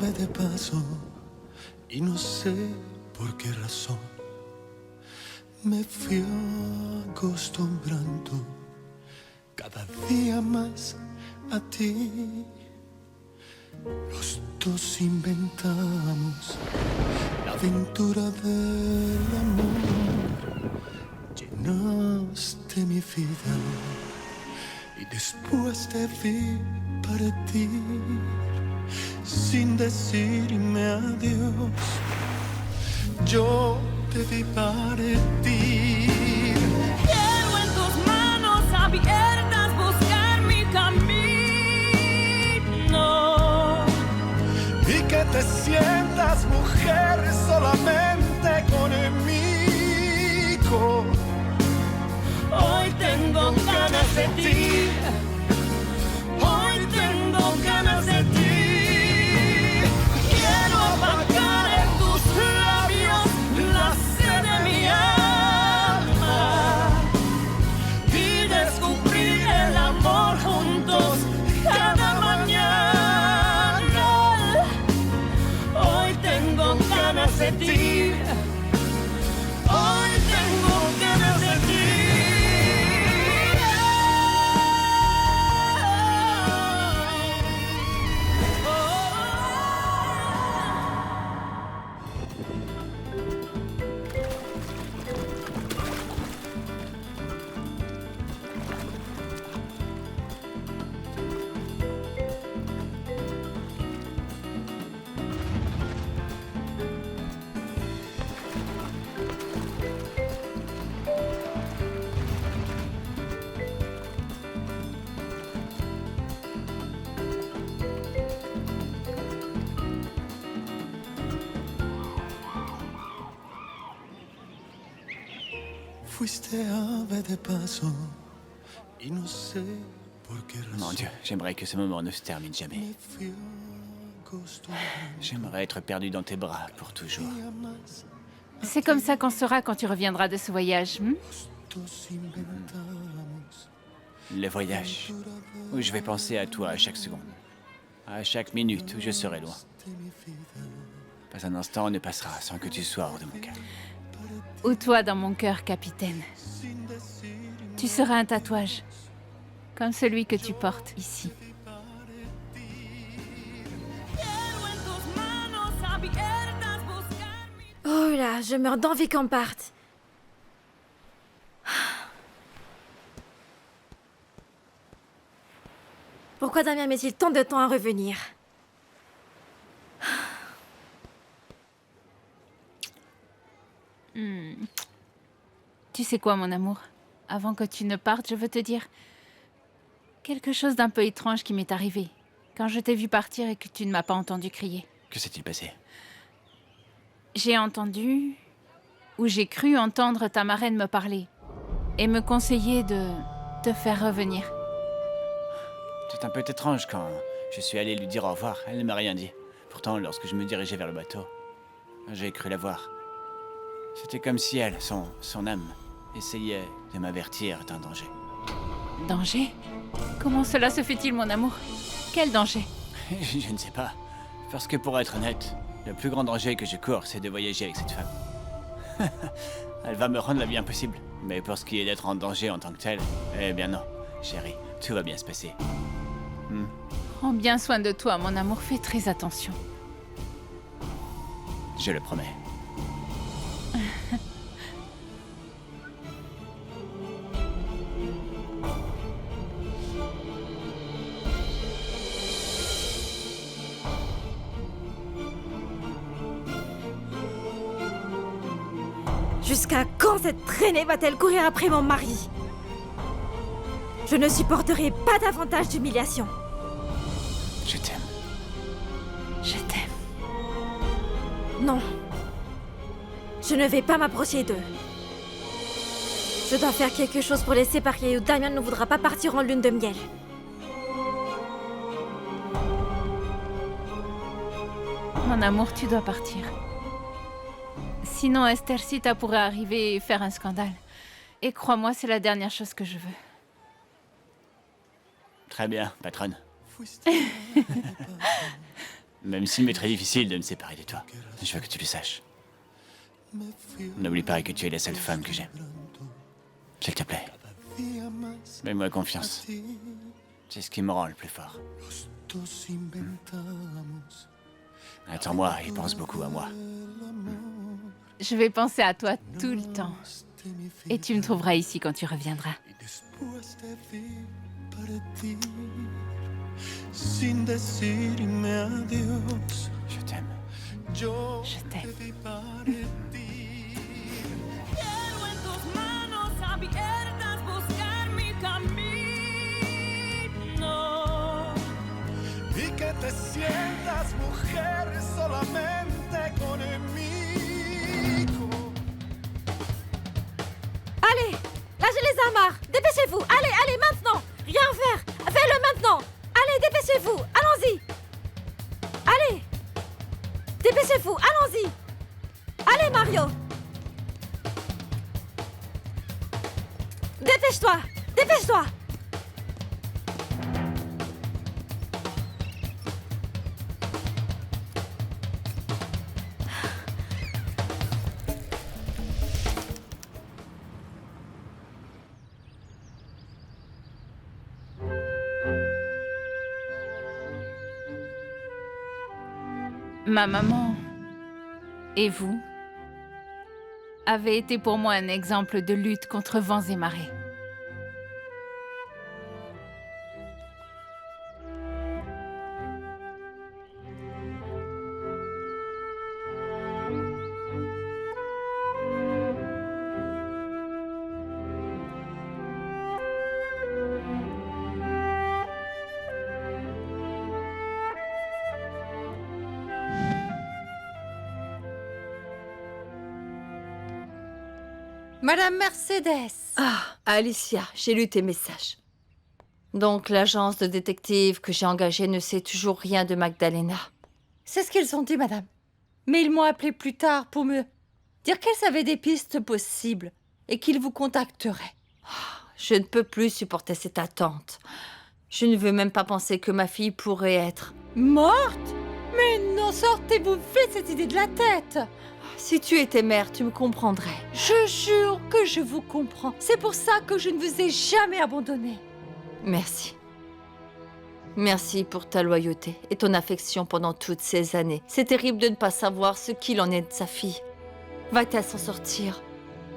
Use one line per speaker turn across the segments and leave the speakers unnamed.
ave de paso y no sé por qué razón me fui acostumbrando cada día más a ti. Los dos inventamos la aventura del amor. Llenaste mi vida y después te vi partir sin decirme adiós. Yo te vi partir.
Quiero en tus manos abiertas buscar mi camino.
Y que te sientas mujer solamente conmigo.
Hoy tengo ganas de ti. Hoy tengo ganas de ti. Quiero apagar en tus labios la sed de mi alma y descubrir el amor juntos cada mañana. Hoy tengo ganas de ti. Hoy tengo ganas de ti.
Fuiste ave de paso y no sé por qué razón.
Mon Dieu, j'aimerais que ce moment ne se termine jamais.
Me fui acostumbrando
J'aimerais être perdu dans tes bras pour toujours.
más.
C'est comme ça qu'on sera quand tu reviendras de ce voyage.
Dos inventamos
Les voyages, où je vais penser à toi à chaque seconde. À chaque minute où je serai loin.
de mi vida.
Pas un instant ne passera sans que tu sois hors de mon cœur.
Ou toi dans mon cœur, capitaine. Tu seras un tatouage. Comme celui que tu portes ici.
Quiero en tus manos abiertas buscar mi...
Oh là, je meurs d'envie qu'on parte. Pourquoi Damien met-il tant de temps à revenir?
Tu sais quoi, mon amour? Avant que tu ne partes, je veux te dire quelque chose d'un peu étrange qui m'est arrivé. Quand je t'ai vu partir et que tu ne m'as pas entendu crier.
Que s'est-il passé?
J'ai entendu, ou j'ai cru entendre ta marraine me parler et me conseiller de te faire revenir.
C'est un peu étrange quand je suis allé lui dire au revoir. Elle ne m'a rien dit. Pourtant, lorsque je me dirigeais vers le bateau, j'ai cru la voir. C'était comme si elle, son âme, essayait de m'avertir d'un danger.
Danger? Comment cela se fait-il, mon amour? Quel danger?
Je ne sais pas. Parce que pour être honnête, le plus grand danger que je cours, c'est de voyager avec cette femme. Elle va me rendre la vie impossible. Mais pour ce qui est d'être en danger en tant que tel, eh bien non, chérie, tout va bien se passer.
Prends bien soin de toi, mon amour. Fais très attention.
Je le promets.
Jusqu'à quand cette traînée va-t-elle courir après mon mari? Je ne supporterai pas davantage d'humiliation.
Je t'aime.
Je t'aime.
Non. Je ne vais pas m'approcher d'eux. Je dois faire quelque chose pour les séparer ou Damien ne voudra pas partir en lune de miel.
Mon amour, tu dois partir. Sinon, Esthercita pourrait arriver et faire un scandale. Et crois-moi, c'est la dernière chose que je veux.
Très bien, patronne.
Fuiste ave de paso
Même s'il m'est très difficile de me séparer de toi, je veux que tu le saches. N'oublie pas que tu es la seule femme que j'aime. S'il te plaît, fais-moi confiance. C'est ce qui me rend le plus fort. Attends-moi et pense beaucoup à moi.
Je vais penser à toi tout le temps. Et tu me trouveras ici quand tu reviendras.
Sin decirme adiós,
Je t'aime.
yo
Je t'aime.
te vi partir.
Quiero en tus manos abiertas buscar mi camino.
Y que te sientas mujer solamente conmigo.
Allez, lâchez les amarres. Dépêchez-vous. Allez, allez, maintenant. Rien à faire. Fais-le maintenant. Allez, dépêchez-vous. Allons-y. Allez. Dépêchez-vous. Allons-y. Allez, Mario. Dépêche-toi. Dépêche-toi.
Ma maman et vous avez été pour moi un exemple de lutte contre vents et marées.
Madame Mercedes.
Ah, Alicia, j'ai lu tes messages. Donc l'agence de détectives que j'ai engagée ne sait toujours rien de Magdalena.
C'est ce qu'ils ont dit, madame. Mais ils m'ont appelé plus tard pour me dire qu'elles avaient des pistes possibles et qu'ils vous contacteraient.
Je ne peux plus supporter cette attente. Je ne veux même pas penser que ma fille pourrait être...
Morte? Mais non, sortez-vous vite cette idée de la tête.
Si tu étais mère, tu me comprendrais.
Je jure que je vous comprends. C'est pour ça que je ne vous ai jamais abandonné.
Merci. Merci pour ta loyauté et ton affection pendant toutes ces années. C'est terrible de ne pas savoir ce qu'il en est de sa fille. Va-t-elle s'en sortir?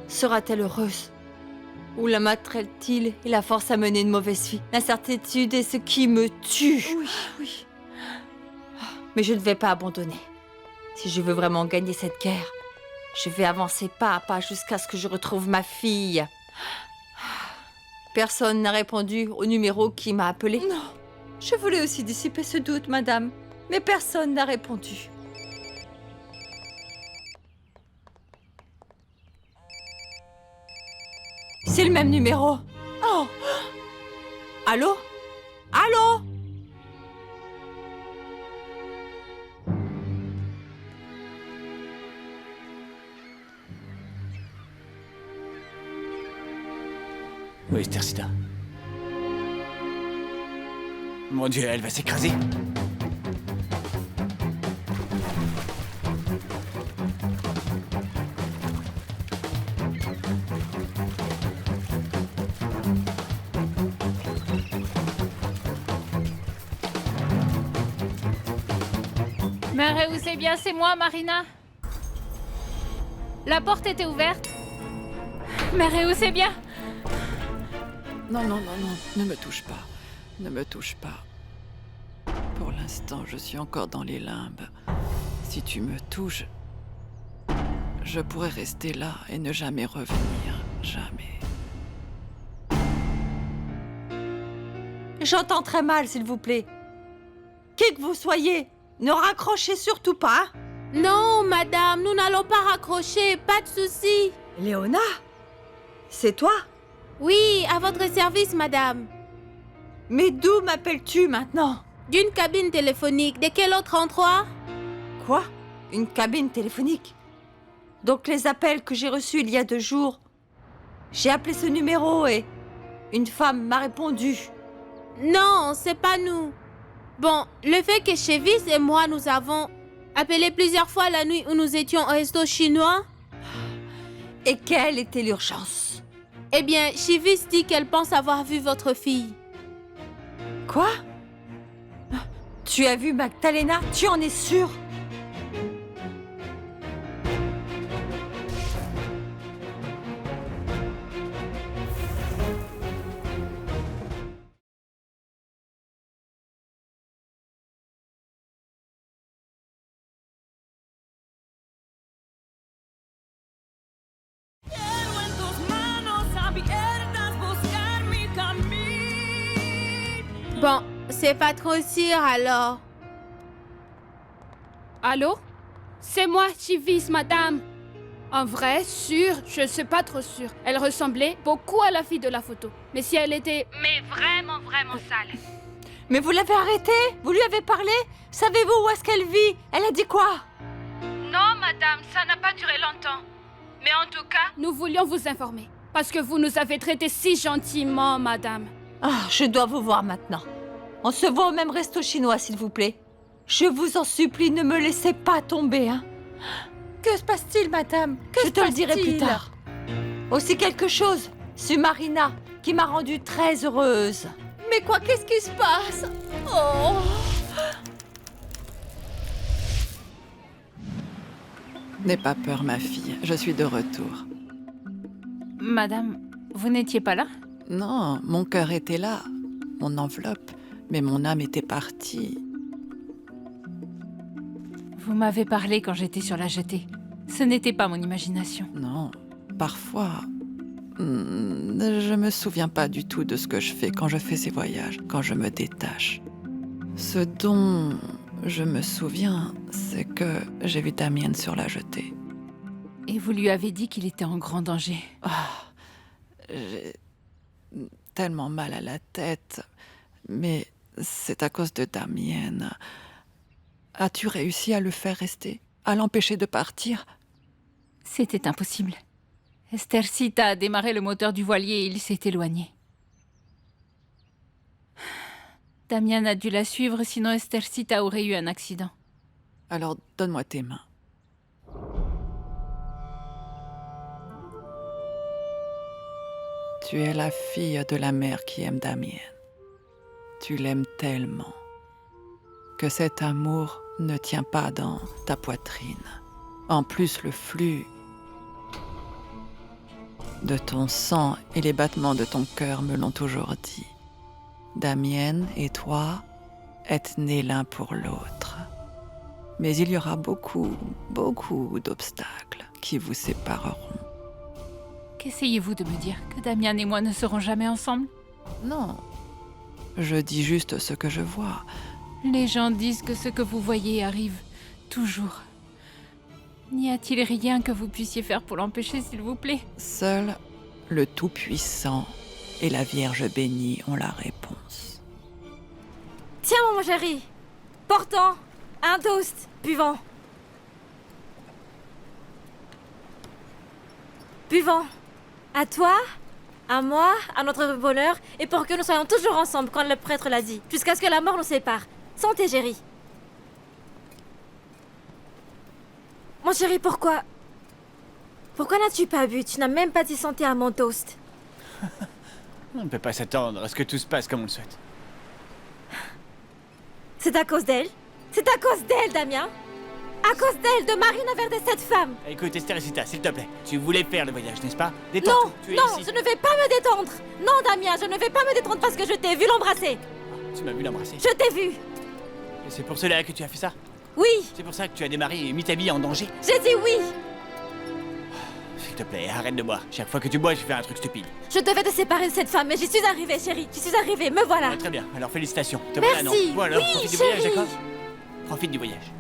Sera-t-elle heureuse? Ou la maltraite-t-il et la force à mener une mauvaise vie? L'incertitude est ce qui me tue.
Oui, oui.
Mais je ne vais pas abandonner. Si je veux vraiment gagner cette guerre, je vais avancer pas à pas jusqu'à ce que je retrouve ma fille. Personne n'a répondu au numéro qui m'a appelé.
Non, je voulais aussi dissiper ce doute, madame. Mais personne n'a répondu.
C'est le même numéro.
Oh,
Allô? Allô?
Où est Tercida? Mon Dieu, elle va s'écraser.
Mais où c'est bien, c'est moi, Marina. La porte était ouverte. Mais où c'est bien.
Non, non, non, non, ne me touche pas. Ne me touche pas. Pour l'instant, je suis encore dans les limbes. Si tu me touches, je pourrais rester là et ne jamais revenir. Jamais.
j'entends très mal, s'il vous plaît. Qui que vous soyez, ne raccrochez surtout pas.
Non, madame, nous n'allons pas raccrocher, pas de souci.
Léona? C'est toi?
Oui, à votre service, madame.
Mais d'où m'appelles-tu maintenant?
D'une cabine téléphonique. De quel autre endroit?
Quoi? Une cabine téléphonique? Donc les appels que j'ai reçus il y a 2 jours, j'ai appelé ce numéro et une femme m'a répondu.
Non, c'est pas nous. Bon, le fait que Chevis et moi nous avons appelé plusieurs fois la nuit où nous étions au resto chinois.
Et quelle était l'urgence?
Eh bien, Chevis dit qu'elle pense avoir vu votre fille.
Quoi? Tu as vu Magdalena? Tu en es sûre?
Bon, c'est pas trop sûr alors.
Allô? C'est moi, Chevis, madame. En vrai, sûre, je ne suis pas trop sûre. Elle ressemblait beaucoup à la fille de la photo. Mais si elle était... Mais vraiment, vraiment sale.
Mais vous l'avez arrêtée? Vous lui avez parlé? Savez-vous où est-ce qu'elle vit? Elle a dit quoi?
Non, madame, ça n'a pas duré longtemps. Mais en tout cas, nous voulions vous informer. Parce que vous nous avez traités si gentiment, madame.
Ah, je dois vous voir maintenant. On se voit au même resto chinois, s'il vous plaît. Je vous en supplie, ne me laissez pas tomber, hein. Que se passe-t-il, madame? Je te le dirai plus tard. Aussi quelque chose sur Marina, qui m'a rendue très heureuse.
Mais quoi, qu'est-ce qui se passe? Oh!
N'aie pas peur, ma fille. Je suis de retour.
Madame, vous n'étiez pas là?
Non, mon cœur était là, mon enveloppe, mais mon âme était partie.
Vous m'avez parlé quand j'étais sur la jetée. Ce n'était pas mon imagination.
Non, parfois, je me souviens pas du tout de ce que je fais quand je fais ces voyages, quand je me détache. Ce dont je me souviens, c'est que j'ai vu Damien sur la jetée.
Et vous lui avez dit qu'il était en grand danger.
J'ai tellement mal à la tête, mais c'est à cause de Damien. As-tu réussi à le faire rester? À l'empêcher de partir?
C'était impossible. Estercita a démarré le moteur du voilier et il s'est éloigné. Damien a dû la suivre, sinon Estercita aurait eu un accident.
Alors, donne-moi tes mains. Tu es la fille de la mère qui aime Damien. Tu l'aimes tellement que cet amour ne tient pas dans ta poitrine. En plus, le flux de ton sang et les battements de ton cœur me l'ont toujours dit. Damien et toi êtes nés l'un pour l'autre. Mais il y aura beaucoup d'obstacles qui vous sépareront.
Qu'essayez-vous de me dire? Que Damien et moi ne serons jamais ensemble?
Non, je dis juste ce que je vois.
Les gens disent que ce que vous voyez arrive toujours. N'y a-t-il rien que vous puissiez faire pour l'empêcher, s'il vous plaît?
Seul le Tout-Puissant et la Vierge bénie ont la réponse.
Tiens, mon chéri. Portant un toast. Buvons. Buvons. À toi, à moi, à notre bonheur, et pour que nous soyons toujours ensemble, quand le prêtre l'a dit, jusqu'à ce que la mort nous sépare. Santé, chéri. Mon chéri, pourquoi n'as-tu pas bu? Tu n'as même pas dit santé à mon toast.
On ne peut pas s'attendre à ce que tout se passe comme on le souhaite.
C'est à cause d'elle? C'est à cause d'elle, Damien? À cause d'elle, de Marina Verde, cette femme?
Écoute, Estercita, s'il te plaît. Tu voulais faire le voyage, n'est-ce pas?
Non,
Détends-toi, tu es
non,
ici.
je ne vais pas me détendre. Non, Damien, je ne vais pas me détendre parce que je t'ai vu l'embrasser.
Tu m'as vu l'embrasser.
Je t'ai vu.
Et c'est pour cela que tu as fait ça?
Oui,
C'est pour ça que tu as démarré et mis ta vie en danger?
j'ai dit oui.
S'il te plaît, arrête de boire. Chaque fois que tu bois, je fais un truc stupide.
Je devais te séparer de cette femme, mais j'y suis arrivée, chérie. J'y suis arrivée, me voilà.
Ouais, très bien, alors félicitations. Te
Merci.
voilà, non? Voilà,
Oui,
profite du voyage,
chérie.
d'accord? Profite du voyage.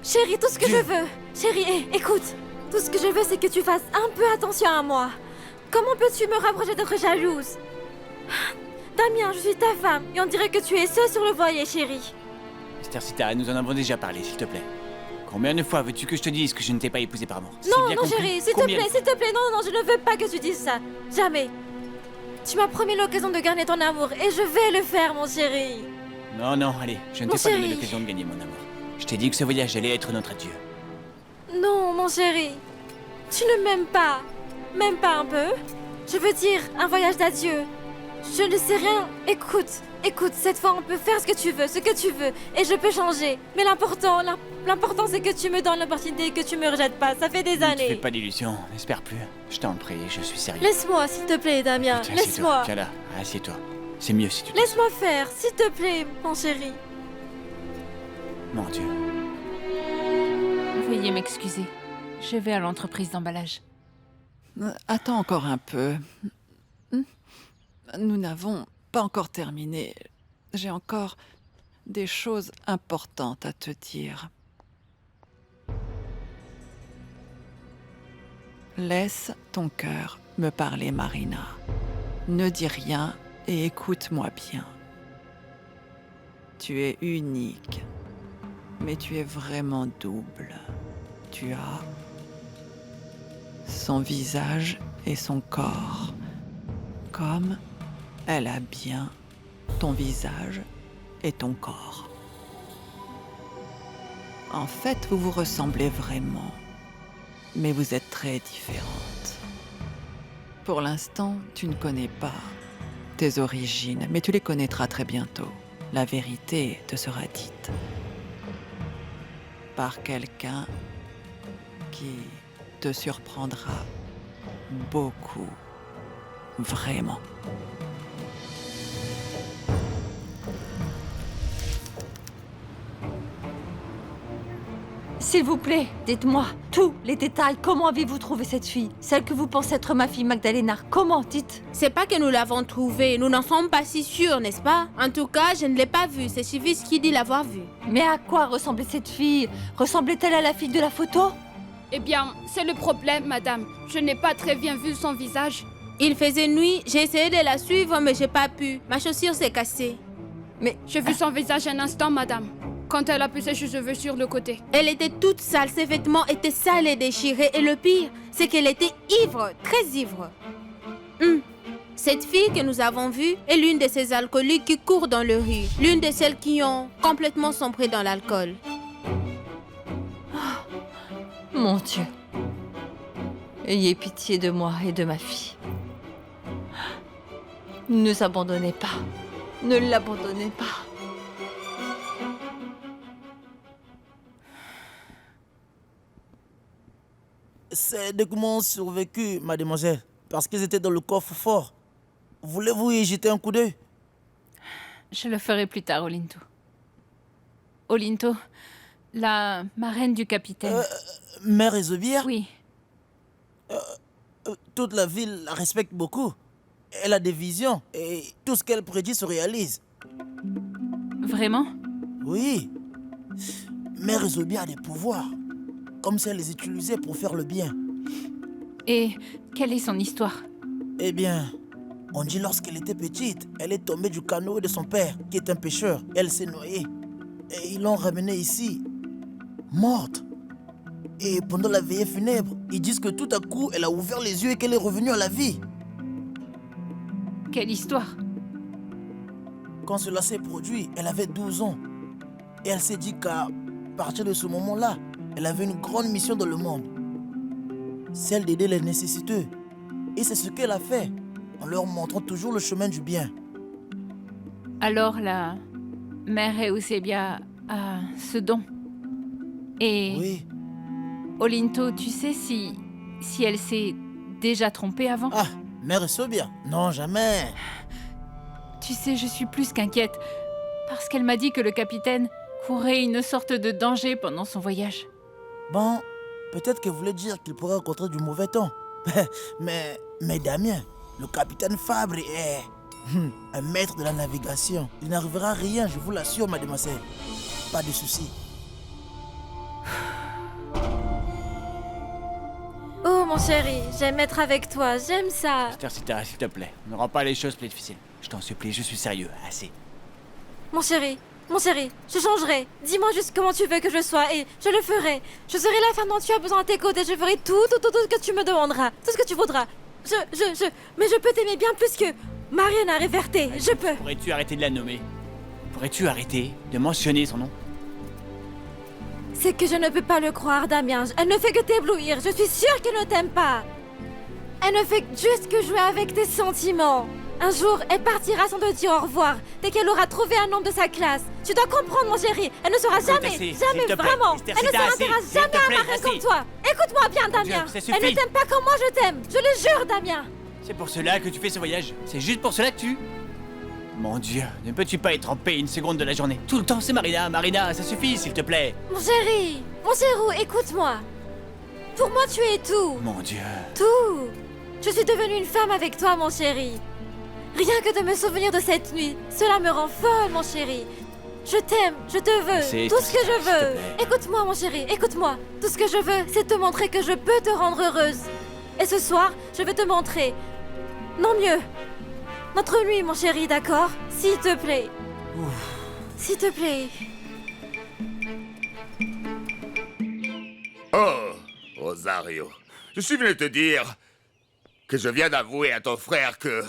Chérie, tout ce que je veux. Chérie, écoute. Tout ce que je veux, c'est que tu fasses un peu attention à moi. Comment peux-tu me rapprocher d'être jalouse? Damien, je suis ta femme, et on dirait que tu es seule sur le voilier, chérie.
Estercita, nous en avons déjà parlé, s'il te plaît. Combien de fois veux-tu que je te dise que je ne t'ai pas épousé par amour?
Non, non, chérie, s'il te plaît, non, je ne veux pas que tu dises ça. Jamais. Tu m'as promis l'occasion de gagner ton amour, et je vais le faire, mon chéri.
Non, non, allez, je ne
Mon
t'ai pas donné
chéri.
l'occasion de gagner mon amour. Je t'ai dit que ce voyage allait être notre adieu.
Non, mon chéri. Tu ne m'aimes pas. Même pas un peu. Je veux dire, un voyage d'adieu. Je ne sais rien. Écoute, cette fois on peut faire ce que tu veux, et je peux changer. Mais l'important c'est que tu me donnes l'opportunité et que tu me rejettes pas. Ça fait des
Ne te fais
années.
pas d'illusions, n'espère plus. Je t'en prie, je suis sérieux.
Laisse-moi, s'il te plaît, Damien.
Tiens,
Laisse-moi.
assieds-toi. Viens là, assieds-toi. C'est mieux si tu te
Laisse-moi faire, s'il te plaît, mon chéri.
Mon Dieu.
Veuillez m'excuser. Je vais à l'entreprise d'emballage.
Attends encore un peu. Nous n'avons pas encore terminé. J'ai encore des choses importantes à te dire. Laisse ton cœur me parler, Marina. Ne dis rien et écoute-moi bien. Tu es unique, mais tu es vraiment double. Tu as son visage et son corps, comme elle a bien ton visage et ton corps. En fait, vous vous ressemblez vraiment, mais vous êtes très différentes. Pour l'instant, tu ne connais pas tes origines, mais tu les connaîtras très bientôt. La vérité te sera dite par quelqu'un qui te surprendra beaucoup, vraiment.
S'il vous plaît, dites-moi tous les détails. Comment avez-vous trouvé cette fille? Celle que vous pensez être ma fille Magdalena. Comment, dites?
C'est pas que nous l'avons trouvée, nous n'en sommes pas si sûrs, n'est-ce pas? En tout cas, je ne l'ai pas vue, c'est Chivis qui dit l'avoir vue.
Mais à quoi ressemblait cette fille? Ressemblait-elle à la fille de la photo?
Eh bien, c'est le problème, madame. Je n'ai pas très bien vu son visage.
Il faisait nuit, j'ai essayé de la suivre, mais j'ai pas pu. Ma chaussure s'est cassée.
Mais
J'ai vu son visage un instant, madame. Quand elle a poussé ses cheveux sur le côté.
Elle était toute sale, ses vêtements étaient sales et déchirés. Et le pire, c'est qu'elle était ivre, très ivre. Cette fille que nous avons vue est l'une de ces alcooliques qui courent dans le rue. L'une de celles qui ont complètement sombré dans l'alcool.
mon Dieu, ayez pitié de moi et de ma fille. Ne nous abandonnez pas. Ne l'abandonnez pas.
Ces documents ont survécu, mademoiselle, parce qu'ils étaient dans le coffre-fort. Voulez-vous y jeter un coup d'œil?
Je le ferai plus tard, Olinto. Olinto, la marraine du capitaine.
Mère Ezobière?
Oui.
Toute la ville la respecte beaucoup. Elle a des visions et tout ce qu'elle prédit se réalise.
Vraiment?
Oui. Mère Ezobière a des pouvoirs, comme si elle les utilisait pour faire le bien.
Et quelle est son histoire?
Eh bien, on dit lorsqu'elle était petite, elle est tombée du canot de son père, qui est un pêcheur. Elle s'est noyée. Et ils l'ont ramenée ici, morte. Et pendant la veillée funèbre, ils disent que tout à coup, elle a ouvert les yeux et qu'elle est revenue à la vie.
Quelle histoire?
Quand cela s'est produit, elle avait 12 ans. Et elle s'est dit qu'à partir de ce moment-là, elle avait une grande mission dans le monde. Celle d'aider les nécessiteux. Et c'est ce qu'elle a fait, en leur montrant toujours le chemin du bien.
Alors la mère Eusebia a ce don. Et
Oui.
Olinto, tu sais si elle s'est déjà trompée avant?
Ah, Mère Esobia? Non, jamais.
Tu sais, je suis plus qu'inquiète. Parce qu'elle m'a dit que le capitaine courait une sorte de danger pendant son voyage.
Bon, peut-être qu'elle voulait dire qu'il pourrait rencontrer du mauvais temps. mais Damien, le capitaine Fabre est un maître de la navigation. Il n'arrivera rien, je vous l'assure, mademoiselle. Pas de souci.
Oh mon chéri, j'aime être avec toi, j'aime ça.
Sita, s'il te plaît, ne rends pas les choses plus difficiles. Je t'en supplie, je suis sérieux, assez.
Mon chéri, je changerai. Dis-moi juste comment tu veux que je sois et je le ferai. Je serai la femme dont tu as besoin à tes côtés. Je ferai tout ce que tu me demanderas, tout ce que tu voudras. Mais je peux t'aimer bien plus que Mariana Reverte. Je peux.
Pourrais-tu arrêter de la nommer? Pourrais-tu arrêter de mentionner son nom?
C'est que je ne peux pas le croire, Damien. Elle ne fait que t'éblouir. Je suis sûre qu'elle ne t'aime pas. Elle ne fait juste que jouer avec tes sentiments. Un jour, elle partira sans te dire au revoir, dès qu'elle aura trouvé un homme de sa classe. Tu dois comprendre, mon chéri. Elle ne sera jamais, jamais vraiment. Elle ne s'arrêtera jamais à un mari comme toi. Écoute-moi bien, Damien. Elle ne t'aime pas comme moi je t'aime. Je le jure, Damien.
C'est pour cela que tu fais ce voyage? C'est juste pour cela que tu... Mon Dieu, ne peux-tu pas être en paix une seconde de la journée? Tout le temps, c'est Marina, Marina, ça suffit, s'il te plaît.
Mon chéri, écoute-moi. Pour moi, tu es tout.
Mon Dieu.
Tout. Je suis devenue une femme avec toi, mon chéri. Rien que de me souvenir de cette nuit, cela me rend folle, mon chéri. Je t'aime, je te veux, tout ce que je veux. Écoute-moi, mon chéri, écoute-moi. Tout ce que je veux, c'est te montrer que je peux te rendre heureuse. Et ce soir, je vais te montrer. Non mieux. Notre nuit, mon chéri, d'accord? S'il te plaît. S'il te plaît.
Oh, Rosario, je suis venu te dire que je viens d'avouer à ton frère que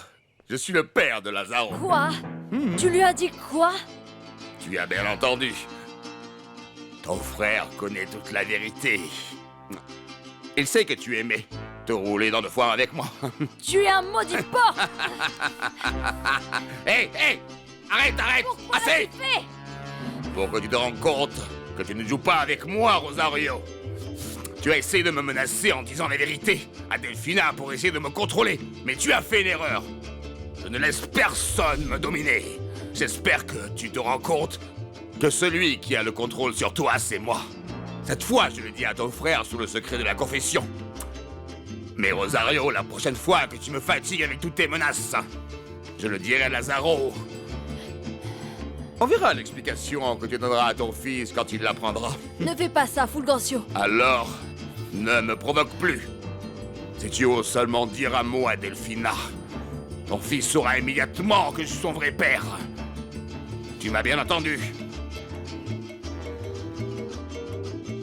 je suis le père de Lazaro.
Quoi? Tu lui as dit quoi?
Tu as bien entendu. Ton frère connaît toute la vérité. Il sait que tu aimais te rouler dans le foire avec moi.
Tu es un maudit porc!
Hé, arrête!
Pourquoi
Assez!
l'as-tu fait?
Pour que tu te rendes compte que tu ne joues pas avec moi, Rosario. Tu as essayé de me menacer en disant la vérité à Delphina pour essayer de me contrôler. Mais tu as fait une erreur. Je ne laisse personne me dominer. J'espère que tu te rends compte que celui qui a le contrôle sur toi, c'est moi. Cette fois, je le dis à ton frère sous le secret de la confession. Mais Rosario, la prochaine fois que tu me fatigues avec toutes tes menaces, je le dirai à Lazaro. On verra l'explication que tu donneras à ton fils quand il l'apprendra.
Ne fais pas ça, Fulgencio.
Alors, ne me provoque plus. Si tu oses seulement dire un mot à Delphina, ton fils saura immédiatement que je suis son vrai père. Tu m'as bien entendu.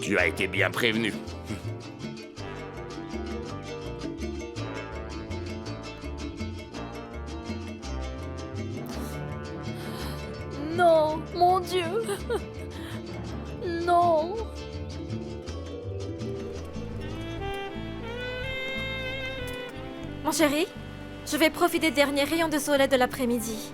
Tu as été bien prévenu.
Non, mon Dieu. Non.
Mon chéri, je vais profiter des derniers rayons de soleil de l'après-midi.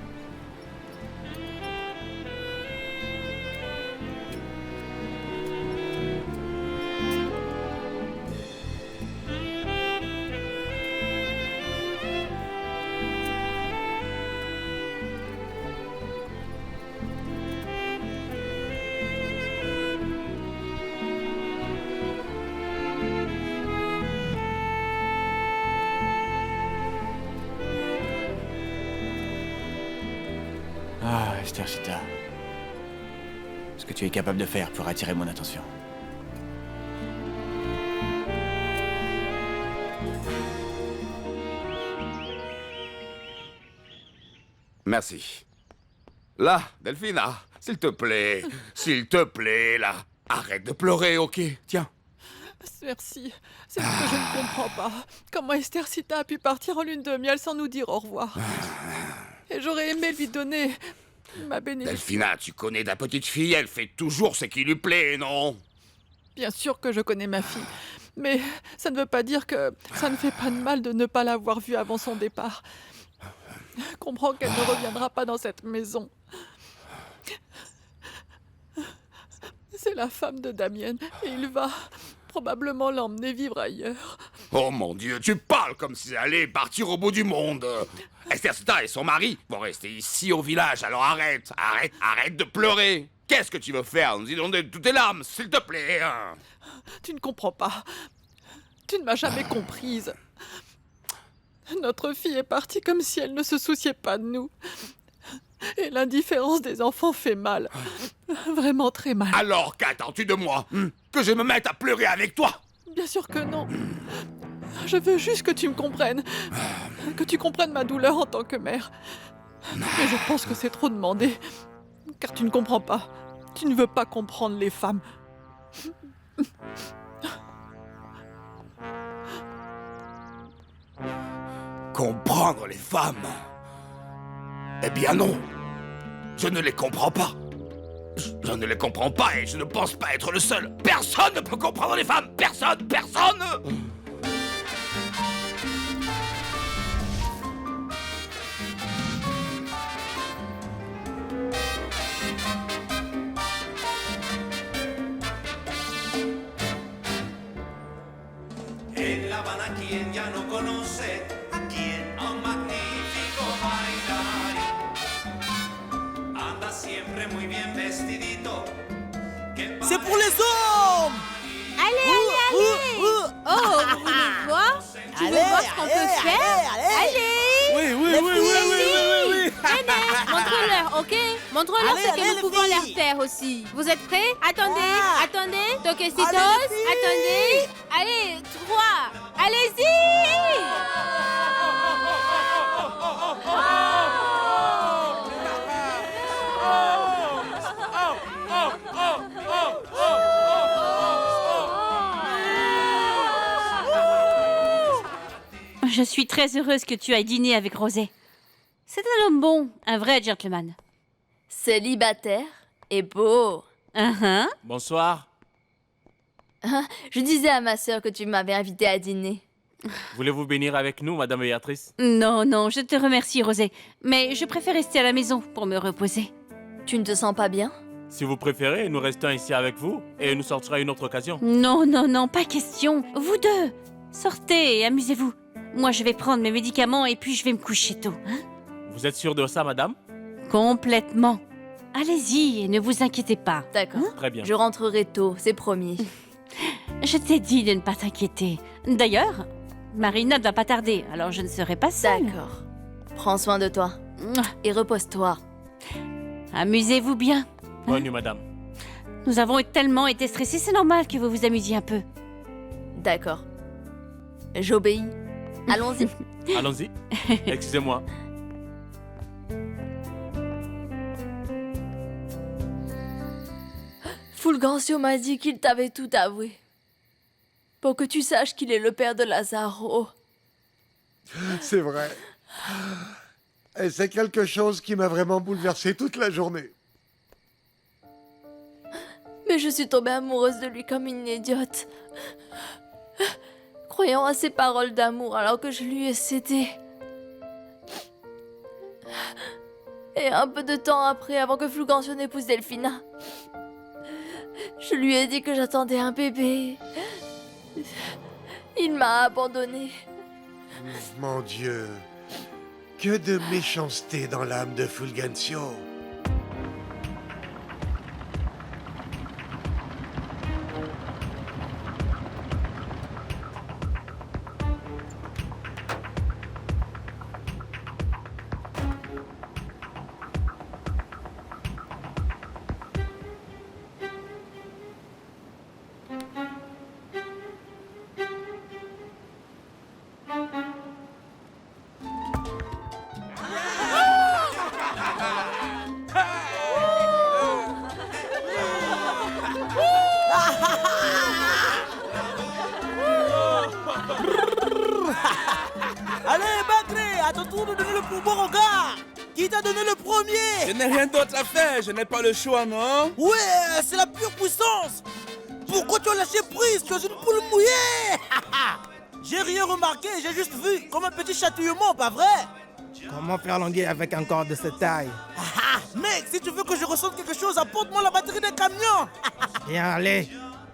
Ah, Esterchita. Ce que tu es capable de faire pour attirer mon attention.
Merci. Là, Delphina, s'il te plaît, là. Arrête de pleurer, ok? Tiens.
Merci. C'est ce que je ne comprends pas. Comment Esterchita a pu partir en lune de miel sans nous dire au revoir? Et j'aurais aimé lui donner ma bénédiction.
Delphina, tu connais ta petite fille, elle fait toujours ce qui lui plaît, non?
Bien sûr que je connais ma fille, mais ça ne veut pas dire que ça ne fait pas de mal de ne pas l'avoir vue avant son départ. Comprends qu'elle ne reviendra pas dans cette maison. C'est la femme de Damien et il va probablement l'emmener vivre ailleurs.
Oh mon Dieu, tu parles comme si elle allait partir au bout du monde. Esterchita et son mari vont rester ici au village, alors arrête de pleurer. Qu'est-ce que tu veux faire? Nous inonder de toutes tes larmes, s'il te plaît.
Tu ne comprends pas. Tu ne m'as jamais comprise. Notre fille est partie comme si elle ne se souciait pas de nous. Et l'indifférence des enfants fait mal. Vraiment très mal.
Alors qu'attends-tu de moi? Que je me mette à pleurer avec toi?
Bien sûr que non. Je veux juste que tu me comprennes. Que tu comprennes ma douleur en tant que mère. Mais je pense que c'est trop demandé. Car tu ne comprends pas. Tu ne veux pas comprendre les femmes.
Comprendre les femmes? Eh bien non. Je ne les comprends pas. Je ne les comprends pas et je ne pense pas être le seul. Personne ne peut comprendre les femmes. Personne, personne.
En La Habana, quien ya no conoce a quien, a un magnífico bailarín. Anda siempre muy bien vestidito.
C'est pour les hommes.
Allez, allez, allez. Oh, vous voulez voir? Tu veux voir ce qu'on peut faire? Allez.
Oui, oui, oui, oui, oui.
Venez, montre-leur, ok? Montre-leur
Allez,
ce que
allez,
nous
les
pouvons leur
filles.
faire aussi. Vous êtes prêts? Attendez,
Ah.
attendez. Toquecitos,
Allez, les filles.
attendez. Allez, 3. Allez-y!
Je suis très heureuse que tu ailles dîner avec Rosé. C'est un homme bon, un vrai gentleman.
Célibataire et beau.
Bonsoir.
Je disais à ma sœur que tu m'avais invité à dîner.
Voulez-vous venir avec nous, Madame Béatrice?
Non, non, je te remercie, Rosé. Mais je préfère rester à la maison pour me reposer.
Tu ne te sens pas bien?
Si vous préférez, nous restons ici avec vous et nous sortirons à une autre occasion.
Non, non, non, pas question. Vous deux, sortez et amusez-vous. Moi, je vais prendre mes médicaments et puis je vais me coucher tôt. Hein?
Vous êtes sûre de ça, madame?
Complètement. Allez-y et ne vous inquiétez pas.
D'accord.
Très bien.
Je rentrerai tôt, c'est promis.
Je t'ai dit de ne pas t'inquiéter. D'ailleurs, Marina ne va pas tarder, alors je ne serai pas seule.
D'accord. Prends soin de toi. Et repose-toi.
Amusez-vous bien.
Bonne nuit, madame.
Nous avons tellement été stressés, c'est normal que vous vous amusiez un peu.
D'accord. J'obéis. Allons-y.
Allons-y. Excusez-moi.
Fulgencio m'a dit qu'il t'avait tout avoué. Pour que tu saches qu'il est le père de Lazaro.
C'est vrai. Et c'est quelque chose qui m'a vraiment bouleversé toute la journée.
Mais je suis tombée amoureuse de lui comme une idiote. Croyant à ses paroles d'amour alors que je lui ai cédé. Et un peu de temps après, avant que Fulgencio n'épouse Delphina, je lui ai dit que j'attendais un bébé. Il m'a abandonnée.
Mon Dieu, que de méchanceté dans l'âme de Fulgencio.
Allez, Bagré, à ton tour de donner le pouvoir au gars. Qui t'a donné le premier?
Je n'ai rien d'autre à faire, je n'ai pas le choix, non?
Ouais, c'est la pure puissance. Pourquoi tu as lâché prise? Tu es une poule mouillée. J'ai rien remarqué, j'ai juste vu comme un petit chatouillement, pas vrai?
Comment faire l'anguille avec un corps de cette taille?
Mec, si tu veux que je ressente quelque chose, apporte-moi la batterie d'un camion.
Bien, allez.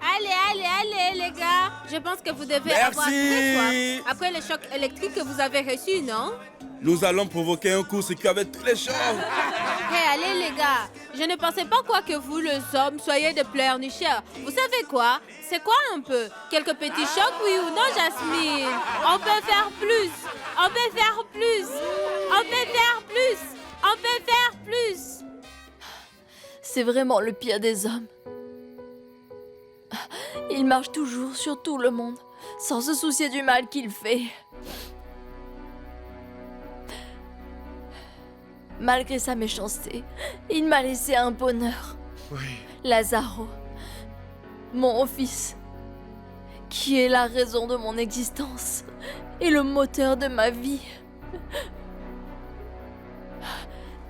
Allez, allez, allez, les gars. Je pense que vous devez avoir très soif. Après le choc électrique que vous avez reçu, non?
Nous allons provoquer un coup-circuit avec tous les chocs.
Allez, les gars. Je ne pensais pas quoi que vous, les hommes, soyez des pleurnicheurs. Vous savez quoi? C'est quoi un peu? Quelques petits chocs, oui ou non, Jasmine? On peut faire plus. On peut faire plus. On peut faire plus. On peut faire plus.
C'est vraiment le pire des hommes. Il marche toujours sur tout le monde, sans se soucier du mal qu'il fait. Malgré sa méchanceté, il m'a laissé un bonheur.
Oui.
Lazaro, mon fils, qui est la raison de mon existence et le moteur de ma vie.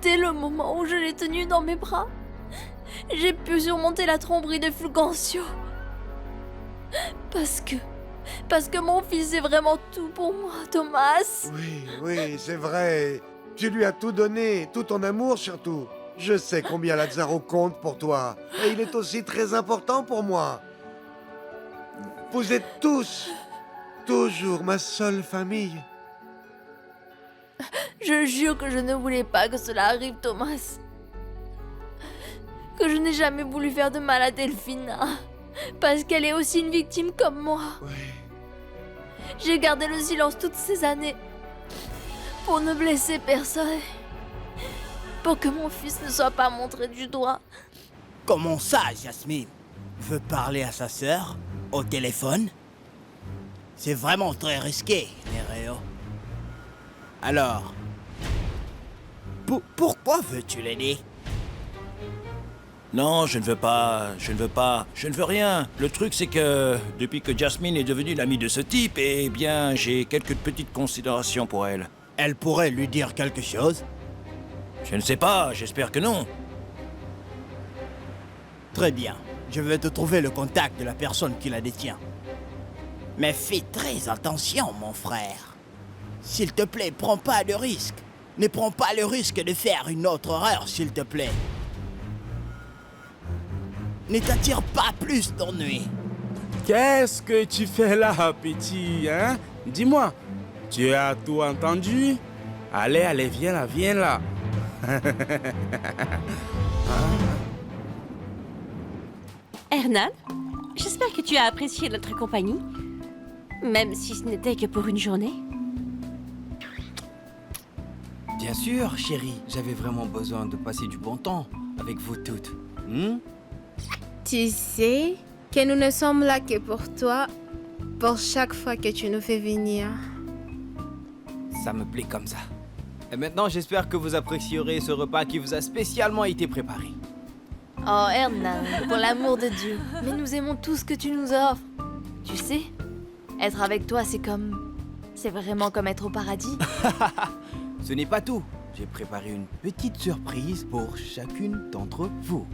dès le moment où je l'ai tenu dans mes bras, j'ai pu surmonter la tromperie de Fulgencio. Parce que mon fils est vraiment tout pour moi, Thomas.
Oui, c'est vrai. Tu lui as tout donné, tout ton amour surtout. Je sais combien Lazzaro compte pour toi. Et il est aussi très important pour moi. Vous êtes tous, toujours ma seule famille.
Je jure que je ne voulais pas que cela arrive, Thomas. Que je n'ai jamais voulu faire de mal à Delphina. Parce qu'elle est aussi une victime comme moi. J'ai gardé le silence toutes ces années. Pour ne blesser personne. Pour que mon fils ne soit pas montré du doigt.
Comment ça, Jasmine veut parler à sa sœur au téléphone? C'est vraiment très risqué, Nereo. Alors, pourquoi veux-tu l'aider?
Non, je ne veux rien. Le truc, c'est que depuis que Jasmine est devenue l'amie de ce type, eh bien, j'ai quelques petites considérations pour elle.
Elle pourrait lui dire quelque chose?
Je ne sais pas, j'espère que non.
Très bien, je vais te trouver le contact de la personne qui la détient. Mais fais très attention, mon frère. S'il te plaît, prends pas de risque. Ne prends pas le risque de faire une autre erreur, s'il te plaît. Ne t'attire pas plus d'ennuis.
Qu'est-ce que tu fais là, petit, hein? Dis-moi, tu as tout entendu? Allez, viens là.
Hernan, j'espère que tu as apprécié notre compagnie, même si ce n'était que pour une journée.
Bien sûr, chérie, j'avais vraiment besoin de passer du bon temps avec vous toutes.
Tu sais que nous ne sommes là que pour toi, pour chaque fois que tu nous fais venir.
Ça me plaît comme ça. Et maintenant, j'espère que vous apprécierez ce repas qui vous a spécialement été préparé.
Oh, Hernan, pour l'amour de Dieu. Mais nous aimons tout ce que tu nous offres. Tu sais, être avec toi, c'est vraiment comme être au paradis.
Ce n'est pas tout. J'ai préparé une petite surprise pour chacune d'entre vous.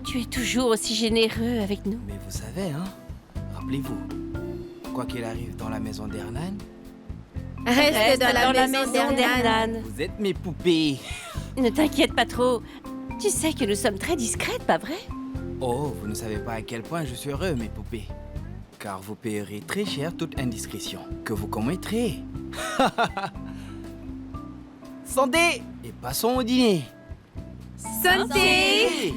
Tu es toujours aussi généreux avec nous.
Mais vous savez, hein, rappelez-vous, quoi qu'il arrive dans la maison d'Hernan,
Reste dans la maison d'Hernan.
vous êtes mes poupées.
Ne t'inquiète pas trop. Tu sais que nous sommes très discrètes, pas vrai?
Oh, vous ne savez pas à quel point je suis heureux, mes poupées. Car vous payerez très cher toute indiscrétion que vous commettrez. Santé! Et passons au dîner.
Santé!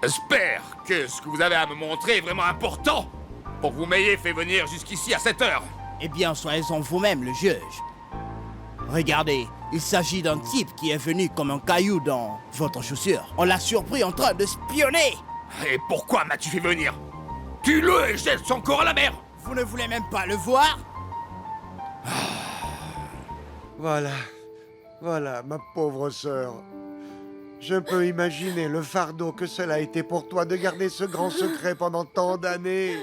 J'espère que ce que vous avez à me montrer est vraiment important pour que vous m'ayez fait venir jusqu'ici à cette heure.
Eh bien, soyez-en vous-même le juge. Regardez, il s'agit d'un type qui est venu comme un caillou dans votre chaussure. On l'a surpris en train de spionner.
Et pourquoi m'as-tu fait venir? Tue-le et jette son corps à la mer.
Vous ne voulez même pas le voir?
Voilà, ma pauvre sœur. Je peux imaginer le fardeau que cela a été pour toi de garder ce grand secret pendant tant d'années.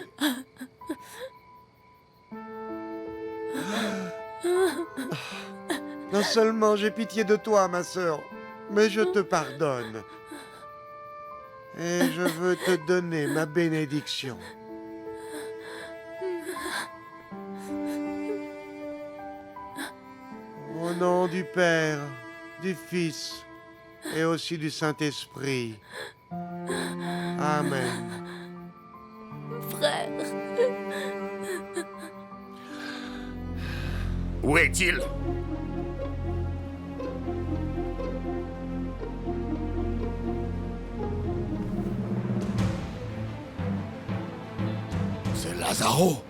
Non seulement j'ai pitié de toi, ma sœur, mais je te pardonne. Et je veux te donner ma bénédiction. Au nom du Père, du Fils et aussi du Saint-Esprit. Amen.
Frère.
Où est-il? C'est Lazzaro.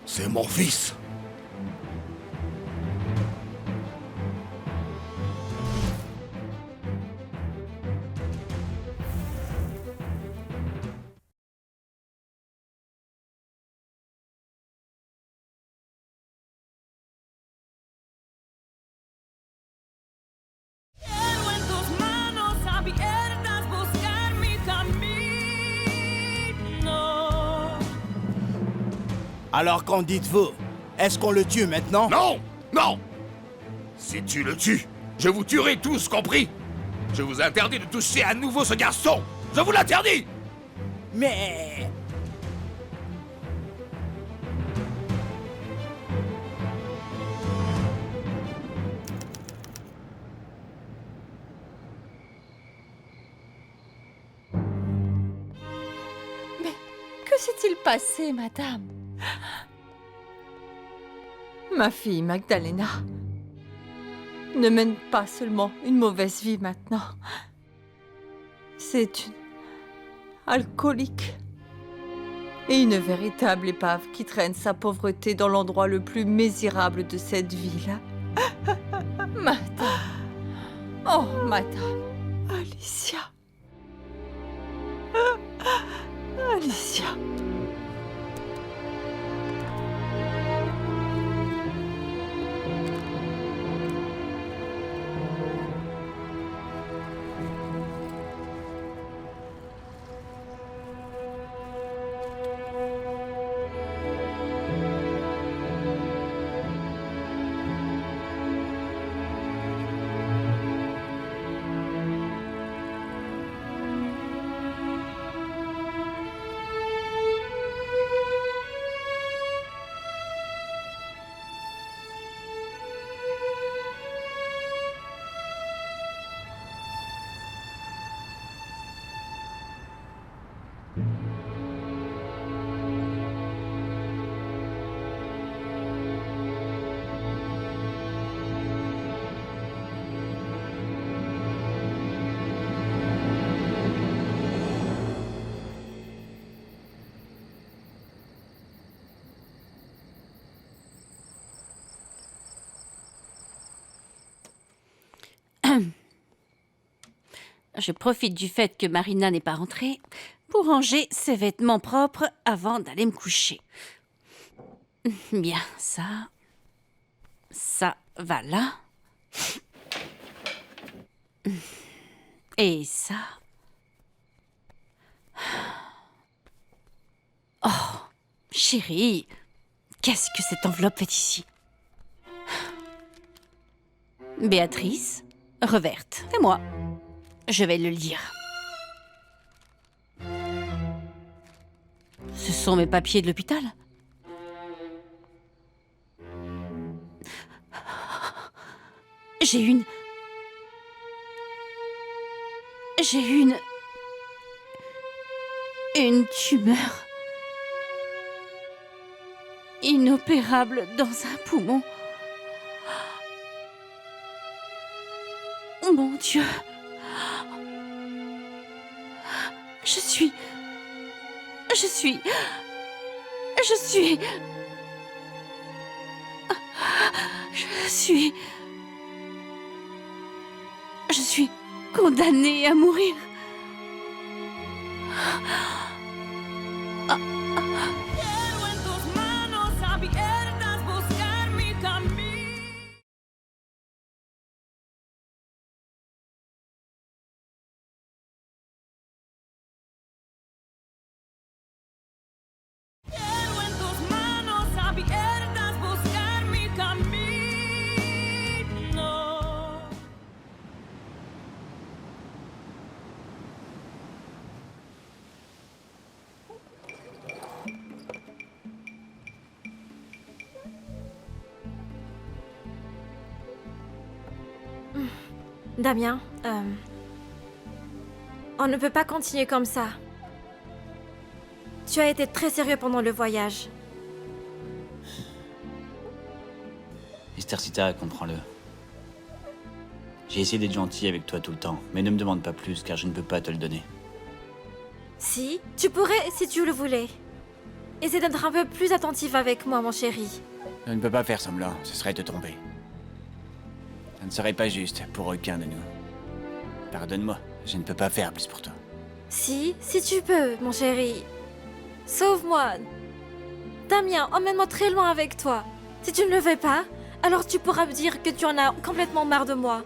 C'est mon fils.
Alors qu'en dites-vous? Est-ce qu'on le tue maintenant?
Non! Non! Si tu le tues, je vous tuerai tous, compris? Je vous interdis de toucher à nouveau ce garçon! Je vous l'interdis!
Mais...
Que s'est-il passé, madame? Ma fille Magdalena ne mène pas seulement une mauvaise vie maintenant. C'est une alcoolique et une véritable épave qui traîne sa pauvreté dans l'endroit le plus misérable de cette ville. Madame. Oh, madame. Alicia. Alicia.
Je profite du fait que Marina n'est pas rentrée pour ranger ses vêtements propres avant d'aller me coucher. Bien, ça va là. Et ça... Oh, chérie, qu'est-ce que cette enveloppe fait ici? Béatrice, reverte, c'est moi. Je vais le lire. Ce sont mes papiers de l'hôpital. J'ai une tumeur inopérable dans un poumon. Oh mon Dieu. Je suis... condamnée à mourir.
Damien, on ne peut pas continuer comme ça. Tu as été très sérieux pendant le voyage.
Estercita, comprends-le. J'ai essayé d'être gentil avec toi tout le temps, mais ne me demande pas plus car je ne peux pas te le donner.
Si, tu pourrais si tu le voulais. Essaie d'être un peu plus attentif avec moi, mon chéri.
Je ne peux pas faire semblant, ce serait te tromper. Ça ne serait pas juste pour aucun de nous. Pardonne-moi, je ne peux pas faire plus pour toi.
Si tu peux, mon chéri. Sauve-moi. Damien, emmène-moi très loin avec toi. Si tu ne le fais pas, alors tu pourras me dire que tu en as complètement marre de moi.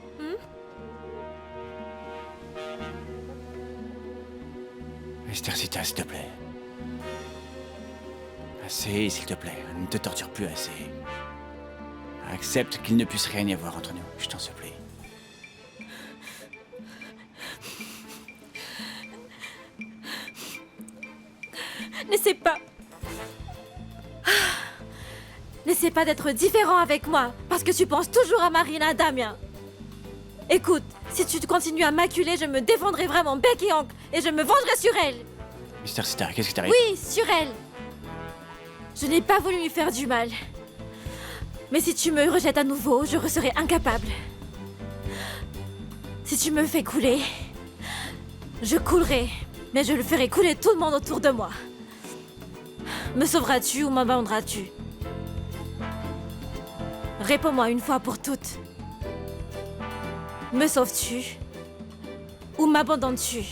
Estercita, s'il te plaît. Assez, s'il te plaît. Ne te torture plus assez. Accepte qu'il ne puisse rien y avoir entre nous, je t'en supplie.
N'essaie pas. N'essaie pas d'être différent avec moi, parce que tu penses toujours à Marina, Damien. Écoute, si tu continues à m'acculer, je me défendrai vraiment bec et ongle, et je me vengerai sur elle.
Mister Star, qu'est-ce qui t'arrive?
Oui, sur elle. Je n'ai pas voulu lui faire du mal. Mais si tu me rejettes à nouveau, je serai incapable. Si tu me fais couler, je coulerai, mais je le ferai couler tout le monde autour de moi. Me sauveras-tu ou m'abandonneras-tu? Réponds-moi une fois pour toutes. Me sauves-tu ou m'abandonnes-tu?